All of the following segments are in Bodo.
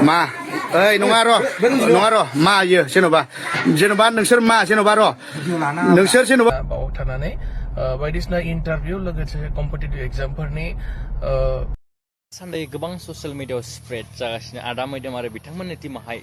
मा ओइ नङा र' मा इयो जेन'बा नोंसोर मा जेन'बा र' नोंसोर जेन'बा बाव थानानै बायदिसिना इन्टारभिउ लोगोसे कम्पिटिटिभ एग्जामफोरनि सानदै गोबां ससियेल मिडियायाव स्प्रेड जागासिनो आदा मैदोम आरो बिथांमोननि टीमाहाय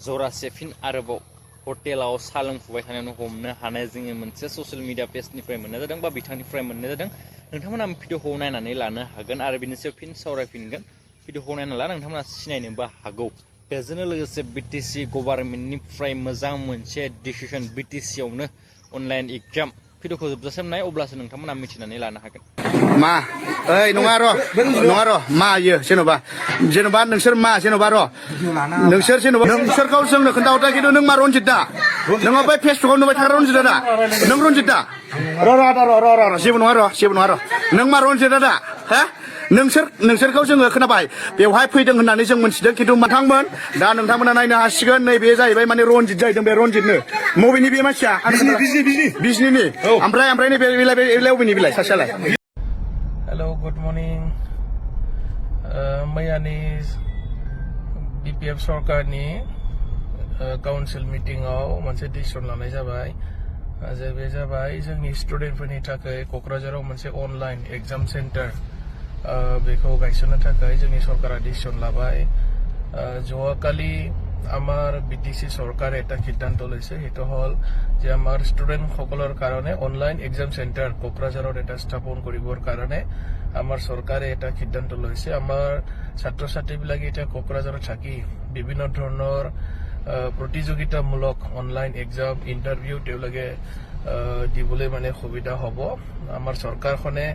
जरासे फिन आरोबाव हटेलाव सा लोंफुबाय थानायावनो हमनो हानाय जोङो मोनसे ससियेल मिडिया पेजनिफ्राय मोननाय जादों बा बिथांनिफ्राय मोननाय जादों। नोंथांमोना भिडिअखौ नायनानै लानो हागोन आरो बिनि सायाव फिन सावरायफिनगोन। भिडिअखौ नायना ला नोंथांमोना सिनायनोबो हागौ। बेजोंनो लोगोसे बिटिसि गभर्नमेन्टनिफ्राय मोजां मोनसे डिसिसन बिटिसियावनो अनलाइन एग्जाम भिडिअखौ जोबजासिम नाय अब्लासो नोंथांमोना मिथिनानै लानो हागोन। मा ओइ नङा र' मा इयो जेन'बा नोंसोर मा जेन'बा र' नोंसोरखौ जोंनो खोन्थाहरदों खिन्थु नों मा रनजित दा नोङो बै फेसबुकाव नुबाय थाग्रा रनजित दा नों रनजित दा र' जेबो नङा र' नों मा रनजित दा हा नोंसोरखौ जोङो खोनाबाय बेवहाय फैदों होननानै जों मोनथिदों खिन्थु दा नोंथांमोना नायनो हासिगोन नैबे जाहैबाय माने रनजित जाहैदों बे रनजितनो मबेनि बे मानसिया बिजनिनि ओमफ्राय नैबे बबेनि बेलाय सासेयालाय हेलो गुड मर्निं मैयानि बिपिएफ सरकारनि काउन्सिल मिटिंआव मोनसे डिसिसन लानाय जाबाय जे बे जाबाय जोंनि स्टुडेन्टफोरनि थाखाय क'क्राझाराव मोनसे अनलाइन एग्जाम सेन्टार बेखौ गायसननो थाखाय जोंनि सरकारा डिसिसन লাবাই যোৱাকালি আমাৰ বিটিসি চৰকাৰে এটা সিদ্ধান্ত লৈছে সেইটো হল যে আমাৰ ষ্টুডেন্ট সকলৰ কাৰণে অনলাইন এক্সাম সেন্টাৰ কোকৰাঝাৰত এটা স্থাপন কৰিবৰ কাৰণে আমাৰ চৰকাৰে এটা সিদ্ধান্ত লৈছে আমাৰ ছাত্ৰ ছাত্ৰীবিলাকে এটা কোকৰাঝাৰত থাকি বিভিন্ন ধৰণৰ প্ৰতিযোগিতামূলক অনলাইন এক্সাম ইন্টাৰভিউ তেওঁলোকে দিবলৈ মানে সুবিধা হ'ব আমাৰ চৰকাৰখনে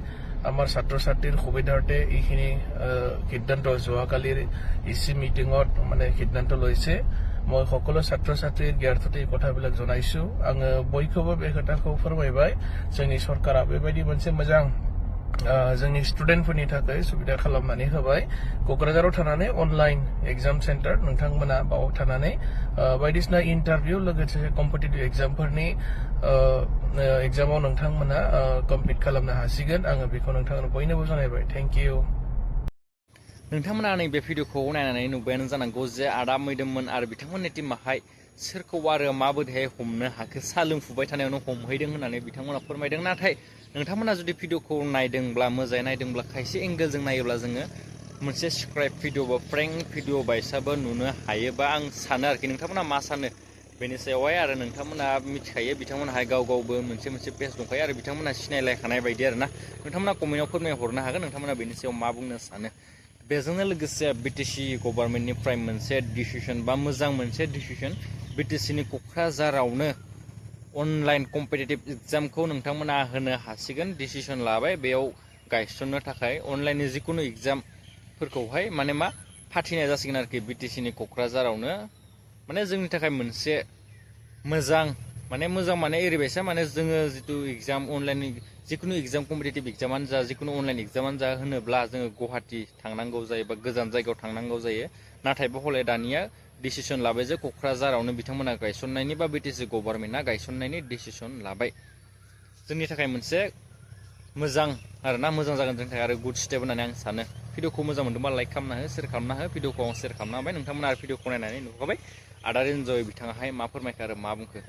আমাৰ ছাত্ৰ ছাত্ৰীৰ সুবিধাৰ্থে এইখিনি সিদ্ধান্ত যোৱাকালিৰ ইসি মিটিঙত মানে সিদ্ধান্ত লৈছে মই সকলো ছাত্ৰ ছাত্ৰীৰ জ্ঞাৰ্থতে এই কথাবিলাক জনাইছো आङो बयखौबो बे खोथाखौ फोरमायबाय जोंनि सरकारा बेबायदि मोनसे मोजां जोंनि स्टुडेन्टफोरनि थाखाय सुबिदा खालामनानै होबाय क'क्राझाराव थानानै अनलाइन एग्जाम सेन्टार नोंथांमोना बाव थानानै बायदिसिना इन्टारभिउ लोगोसे कम्पिटिटिभ एग्जामफोरनि एग्जामाव नोंथांमोना कमप्लिट खालामनो हासिगोन आङो बेखौ नोंथांनो बयनोबो जनायबाय थेंक इउ नोंथांमोना नैबे भिडिअखौ नायनानै नुबायानो जानांगौ जे आदा मैदोममोन आरो बिथांमोननि टीमाहाय सोरखौ आरो माबोरैहाय हमनो हाखो सा लोंफुबाय थानायावनो हमहैदों होननानै बिथांमोना फोरमायदों नाथाय नोंथांमोना जुदि भिडिअखौ नायदोंब्ला मोजाङै नायदोंब्ला खायसे एंगेलजों नायोब्ला जोङो मोनसे स्क्राइब भिडिअ बा प्रेंक भिडिअ बायसाबो नुनो हायो बा आं सानो आरोखि नोंथांमोना मा सानो बेनि सायावहाय आरो नोंथांमोना मिथिखायो बिथांमोनाहाय गावबो मोनसे पेज दंखायो आरो बिथांमोना सिनायलायखानाय बायदि आरोना नोंथांमोना कमेन्टआव फोरमायहरनो हागोन नोंथांमोना बेनि सायाव मा बुंनो सानो बेजोंनो लोगोसे बिटिसि गभर्नमेन्टनिफ्राय मोनसे डिसिसन बा मोजां मोनसे डिसिसन बिटिसिनि क'क्राझारावनो अनलाइन कम्पिटिटिभ एग्जामखौ नोंथांमोना होनो हासिगोन डिसिसन लाबाय बेयाव गायसननो थाखाय अनलाइननि जिकुनु एग्जामफोरखौहाय माने मा फाथिनाय जासिगोन आरोखि बिटिसिनि क'क्राझारावनो माने जोंनि थाखाय मोनसे मोजां माने ओरैबायसा माने जोङो जितु एग्जाम अनलाइननि जिकुनु एग्जाम कम्पिटिटिभ एग्जामानो जा जिकुनु अनलाइन एग्जामानो जा होनोब्ला जोङो गुवाहाटि थांनांगौ जायो बा गोजान जायगायाव थांनांगौ जायो नाथाय हले दानिया डिसिसन लाबाय जे क'क्राझारावनो बिथांमोना गायसननायनि बा बिटिसि गभर्नमेन्टआ गायसननायनि डिसिसन लाबाय जोंनि थाखाय मोनसे मोजां आरोना मोजां जागोन जोंनि थाखाय आरो गुड स्टेप होननानै आं सानो भिडिअखौ मोजां मोनदोंबा लाइक खालामना हो शेयार खालामना हो भिडिअखौ आं शेयार खालामना होबाय नोंथांमोना आरो भिडिअखौ नायनानै नुखाबाय आदा एन्जय बिथाङाहाय मा फोरमायखो आरो मा बुंखो